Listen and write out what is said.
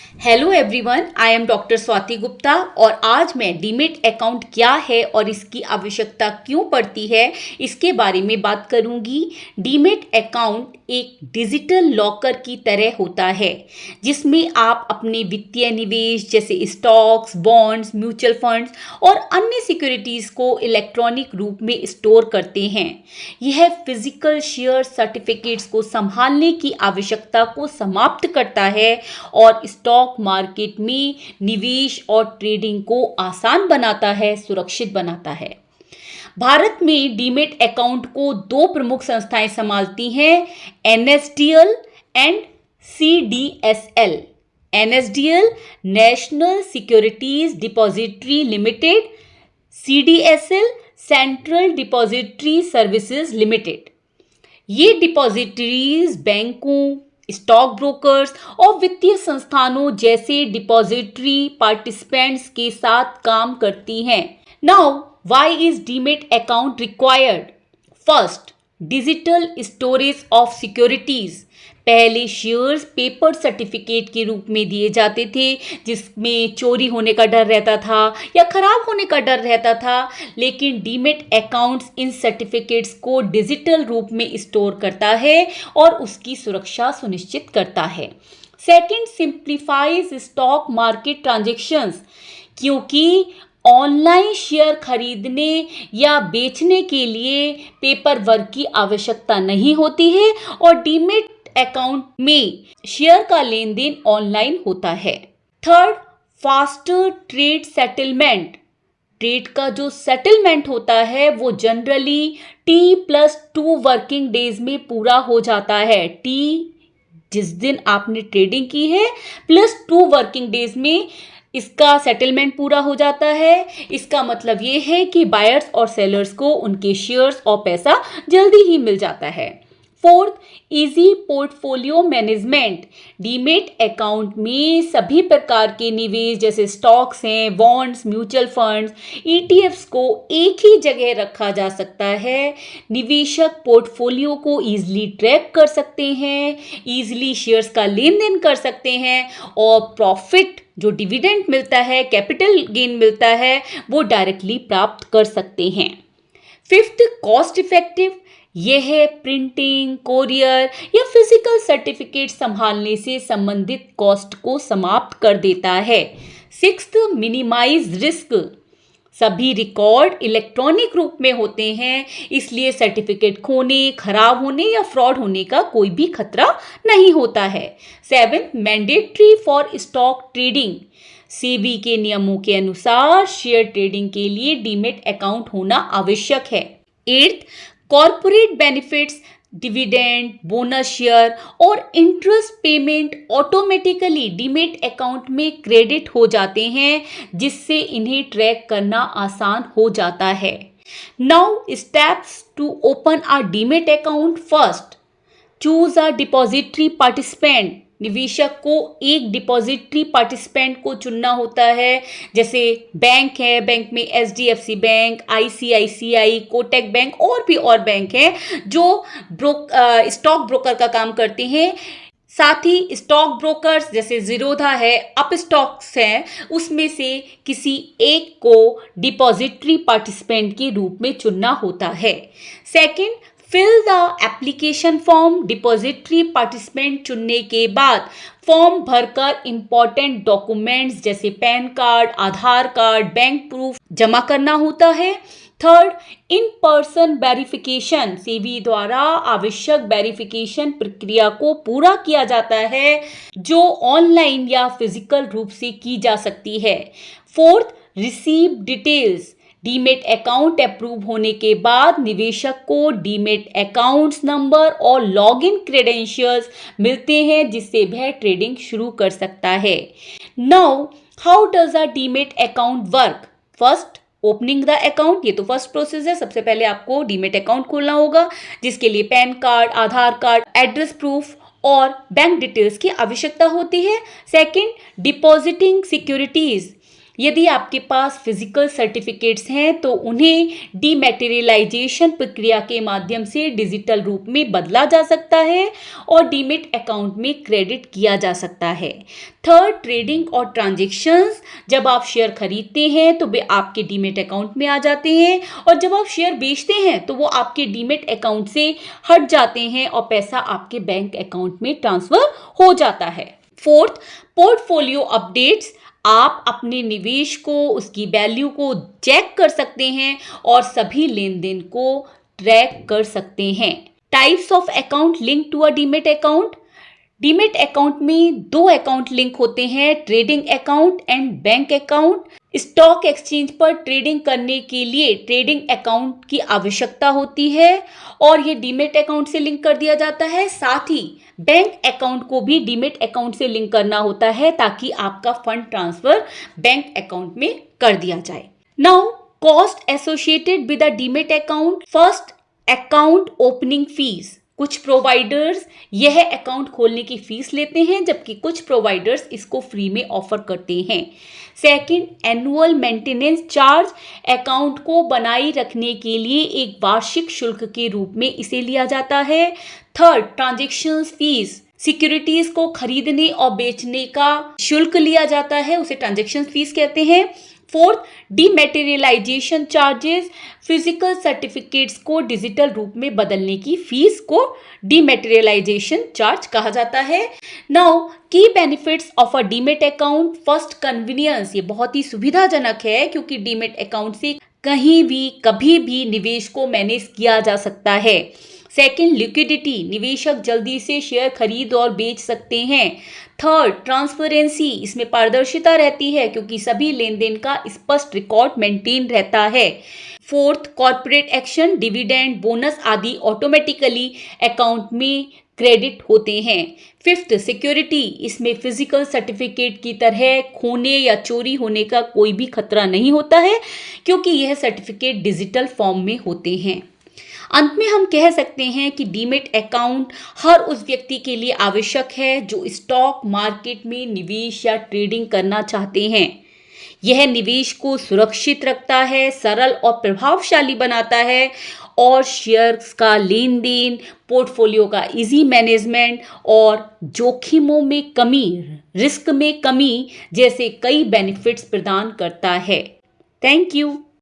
Hello everyone, I am doctor Swati Gupta और आज मैं डीमेट अकाउंट क्या है और इसकी आवश्यकता क्यों पड़ती है इसके बारे में बात करूंगी। डीमेट अकाउंट एक डिजिटल लॉकर की तरह होता है जिसमें आप अपने वित्तीय निवेश जैसे स्टॉक्स, बॉन्ड्स, म्यूचुअल फंड्स और अन्य सिक्योरिटीज को इलेक्ट्रॉनिक रूप में स्टोर करते हैं। यह फिजिकल शेयर सर्टिफिकेट्स को संभालने की आवश्यकता को समाप्त करता है और स्टॉक मार्केट में निवेश और ट्रेडिंग को आसान बनाता है, सुरक्षित बनाता है। भारत में डीमेट अकाउंट को दो प्रमुख संस्थाएं संभालती हैं, NSDL and CDSL. NSDL national securities depository limited, CDSL central depository services limited. ये डिपॉजिटरीज बैंकों, स्टॉक ब्रोकर्स और वित्तीय संस्थानों जैसे डिपॉजिटरी पार्टिसिपेंट्स के साथ काम करती हैं। Now why is demat account required? First, digital storage of securities. पहले शेयर्स पेपर सर्टिफिकेट के रूप में दिए जाते थे जिसमें चोरी होने का डर रहता था या खराब होने का डर रहता था, लेकिन डीमेट अकाउंट्स इन सर्टिफिकेट्स को डिजिटल रूप में स्टोर करता है और उसकी सुरक्षा सुनिश्चित करता है। Second, simplifies stock market transactions, क्योंकि ऑनलाइन शेयर खरीदने या बेचने के लिए पेपर वर्क की आवश्यकता नहीं होती है और डीमेट अकाउंट में शेयर का लेन देन ऑनलाइन होता है। Third, faster trade settlement. Trade का जो सेटलमेंट होता है वो जनरली T+2 वर्किंग डेज में पूरा हो जाता है। टी जिस दिन आपने ट्रेडिंग की है +2 वर्किंग डेज में इसका सेटलमेंट पूरा हो जाता है। इसका मतलब ये है कि बायर्स और सेलर्स को उनके शेयर्स और पैसा जल्दी ही मिल जाता है। Fourth, easy portfolio management. Demat account में सभी प्रकार के निवेश जैसे स्टॉक्स हैं, बॉन्ड्स, म्यूचुअल फंड्स, ईटीएफ्स को एक ही जगह रखा जा सकता है। निवेशक पोर्टफोलियो को इजीली ट्रैक कर सकते हैं, इजीली शेयर्स का लेन देन कर सकते हैं और प्रॉफिट जो डिविडेंड मिलता है, कैपिटल गेन मिलता है, वो डायरेक्टली प्राप्त कर सकते हैं। Fifth, cost effective. यह है प्रिंटिंग, कोरियर या फिजिकल सर्टिफिकेट संभालने से संबंधित कॉस्ट को समाप्त कर देता है। Sixth, minimise risk. सभी रिकॉर्ड इलेक्ट्रॉनिक रूप में होते हैं, इसलिए सर्टिफिकेट खोने, खराब होने या फ्रॉड होने का कोई भी खतरा नहीं होता है। Seven, mandatory for stock trading. SEBI के नियमों के अनुसार शेयर ट्रेडिंग के लिए डीमेट अकाउंट होना आवश्यक है। Eighth, corporate benefits, dividend, bonus share और interest payment automatically demat account में क्रेडिट हो जाते हैं जिससे इन्हें ट्रैक करना आसान हो जाता है। Now steps to open a demat account. First, choose a depository participant. निवेशक को एक डिपॉजिटरी पार्टिसिपेंट को चुनना होता है। जैसे बैंक है, बैंक में HDFC bank, ICICI, Kotak bank और भी और बैंक हैं जो स्टॉक ब्रोकर का काम करते हैं। साथ ही स्टॉक ब्रोकर्स जैसे जीरोधा है, अप स्टॉक्स है, उसमें से किसी एक को डिपॉजिटरी पार्टिसिपेंट के रूप में चुनना होता है। Second, fill the application form. Depository participant चुनने के बाद फॉर्म भरकर इंपॉर्टेंट डॉक्यूमेंट्स जैसे PAN card, Aadhaar card, bank proof जमा करना होता है। Third, in person verification. SEBI द्वारा आवश्यक वेरिफिकेशन प्रक्रिया को पूरा किया जाता है जो ऑनलाइन या फिजिकल रूप से की जा सकती है। Fourth, receive details. Demat account approve होने के बाद निवेशक को डीमेट अकाउंट्स नंबर और लॉगिन क्रेडेंशियल्स मिलते हैं जिससे वह ट्रेडिंग शुरू कर सकता है। Now how does a demat account work? First, opening the account. ये तो फर्स्ट प्रोसेस है। सबसे पहले आपको डीमेट अकाउंट खोलना होगा जिसके लिए pan card, Aadhaar card, address proof और बैंक डिटेल्स की आवश्यकता होती है। Second, depositing securities. यदि आपके पास फिजिकल सर्टिफिकेट्स हैं तो उन्हें डीमैटेरियलाइजेशन प्रक्रिया के माध्यम से डिजिटल रूप में बदला जा सकता है और डीमेट अकाउंट में क्रेडिट किया जा सकता है। थर्ड, ट्रेडिंग और ट्रांजैक्शंस। जब आप शेयर खरीदते हैं तो वे आपके डीमेट अकाउंट में आ जाते हैं और जब आप शेयर बेचते हैं तो वो आपके डीमेट अकाउंट से हट जाते हैं और पैसा आपके बैंक अकाउंट में ट्रांसफर हो जाता है। Fourth, portfolio updates. आप अपने निवेश को, उसकी वैल्यू को चेक कर सकते हैं और सभी लेन देन को ट्रैक कर सकते हैं। Types of account link to a demat account. Demat account में दो अकाउंट लिंक होते हैं, trading account and bank account. Stock exchange पर ट्रेडिंग करने के लिए ट्रेडिंग अकाउंट की आवश्यकता होती है और ये डीमेट अकाउंट से लिंक कर दिया जाता है। साथ ही बैंक अकाउंट को भी डीमेट अकाउंट से लिंक करना होता है ताकि आपका फंड ट्रांसफर बैंक अकाउंट में कर दिया जाए। Now, cost associated with a demat account. First, account opening fees. कुछ प्रोवाइडर्स यह अकाउंट खोलने की फीस लेते हैं जबकि कुछ प्रोवाइडर्स इसको फ्री में ऑफर करते हैं। Second, annual maintenance charge. Account को बनाए रखने के लिए एक वार्षिक शुल्क के रूप में इसे लिया जाता है। Third, transaction fees. सिक्योरिटीज को खरीदने और बेचने का शुल्क लिया जाता है, उसे ट्रांजैक्शन फीस कहते हैं। Fourth, dematerialisation charges. Physical certificates को डिजिटल रूप में बदलने की फीस को डीमैटेरियलाइजेशन चार्ज कहा जाता है। Now, key benefits of a demat account. First, convenience. ये बहुत ही सुविधाजनक है क्योंकि डीमेट अकाउंट से कहीं भी कभी भी निवेश को मैनेज किया जा सकता है। Second, liquidity. निवेशक जल्दी से शेयर खरीद और बेच सकते हैं। Third, transparency. इसमें पारदर्शिता रहती है क्योंकि सभी लेन देन का स्पष्ट रिकॉर्ड मेंटेन रहता है। Fourth, corporate action. Dividend, bonus आदि ऑटोमेटिकली अकाउंट में क्रेडिट होते हैं। Fifth, security. इसमें फिजिकल सर्टिफिकेट की तरह खोने या चोरी होने का कोई भी खतरा नहीं होता है क्योंकि यह सर्टिफिकेट डिजिटल फॉर्म में होते हैं। अंत में हम कह सकते हैं कि डीमेट अकाउंट हर उस व्यक्ति के लिए आवश्यक है जो स्टॉक मार्केट में निवेश या ट्रेडिंग करना चाहते हैं। यह निवेश को सुरक्षित रखता है, सरल और प्रभावशाली बनाता है और शेयर्स का लेन देन, पोर्टफोलियो का इजी मैनेजमेंट और जोखिमों में कमी, रिस्क में कमी जैसे कई बेनिफिट्स प्रदान करता है। Thank you.